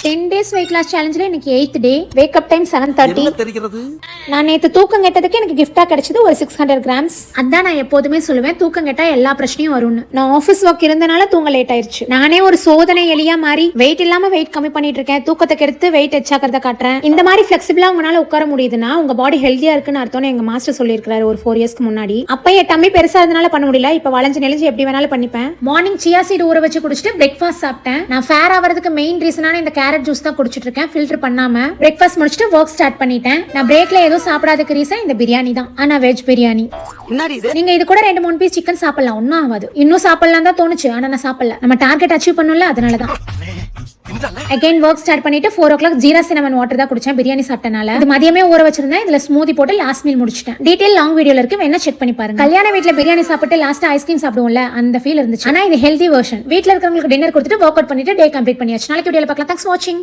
10 days weight loss challengeல எனக்கு 8th day wake up time 7:30 என்ன தெரிகிறது? நான் நேத்து தூக்கம் கெட்டதுக்கு எனக்கு gift-ஆ கிடைச்சது ஒரு 600 grams. அதான் நான் எப்போதுமே சொல்லுவேன் தூக்கம் கெட்டா எல்லா பிரச்சனையும் வரும்னு. நான் ஆபீஸ் ஒர்க் இருந்தனால தூங்க லேட் ஆயிருச்சு. நானே ஒரு சோதனை எலியா மாறி வெயிட் இல்லாம வெயிட் கம்மி பண்ணிட்டு இருக்கேன். தூக்கத்தை கெடுத்து வெயிட் எச்சாக்கிறத காட்டுறேன். இந்த மாதிரி ஃபிளெக்சிபிளா உங்களால உட்கார முடியுதுன்னா உங்க பாடி ஹெல்தியா இருக்குன்னு அர்த்தம்னு எங்க மாஸ்டர் சொல்லியிருக்காரு ஒரு 4 இயர்ஸ்க்கு முன்னாடி. அப்ப என் டம்மி பெருசா இருந்தனால பண்ண முடியல. இப்ப வளைஞ்சு நெளிஞ்சு எப்படி வேணாலும் பண்ணிப்பேன். மார்னிங் சியா சீட் ஊற வச்சு குடிச்சிட்டு பிரேக்ஃபாஸ்ட் சாப்பிட்டேன். நான் ஃபேர் ஆவறதுக்கு மெயின் ரீசனான இந்த கேரட் ஜூஸ் தான் குடிச்சிட்டு இருக்கேன் ஃபில்டர் பண்ணாம. பிரேக்ஃபாஸ்ட் முடிச்சிட்டு வர்க் ஸ்டார்ட் பண்ணிட்டேன். நான் பிரேக்ல ஏதோ சாப்பிடாததுக்கு ரீசன் இந்த பிரியாணி தான். ஆனா வெஜ் பிரியாணி. நீங்க இது கூட 2-3 பீஸ் சிக்கன் சாப்பிடலாம், ஒன்னும் ஆகாது. இன்னும் சாப்பிடலாம் தான் தோணுச்சு, ஆனா நான் சாப்பிடல. நம்ம டார்கெட் அச்சீவ் பண்ணணும்ல, அதனாலதான். அகைன் வர்க் ஸ்டார்ட் பண்ணிட்டு 4 o'clock ஜீரா சினமன் வாட்டர் தான் குடிச்சேன் பிரியாணி சாப்பிட்டனால. இது மதியமே ஊற வச்சிருந்தேன். இதுல ஸ்மூதி போட்டு லாஸ்ட் மீல் முடிச்சிட்டேன். டீடைல் லாங் வீடியோல இருக்கு, வேணா செக் பண்ணி பாருங்க. கல்யாண வீட்ல பிரியாணி சாப்பிட்டு லாஸ்ட் ஐஸ்கிரீம் சாப்பிடுவோம்ல, அந்த ஃபீல் இருந்துச்சு. ஆனா இது ஹெல்தி வெர்ஷன். வீட்ல இருக்கவங்களுக்கு டின்னர் கொடுத்துட்டு வர்க் அவுட் பண்ணிட்டு டே கம்ப்ளீட் பண்ணியாச்சு. நாளைக்கு வீடியோல பார்க்கலாம். தேங்க்ஸ் ஃபார் வாட்சிங்.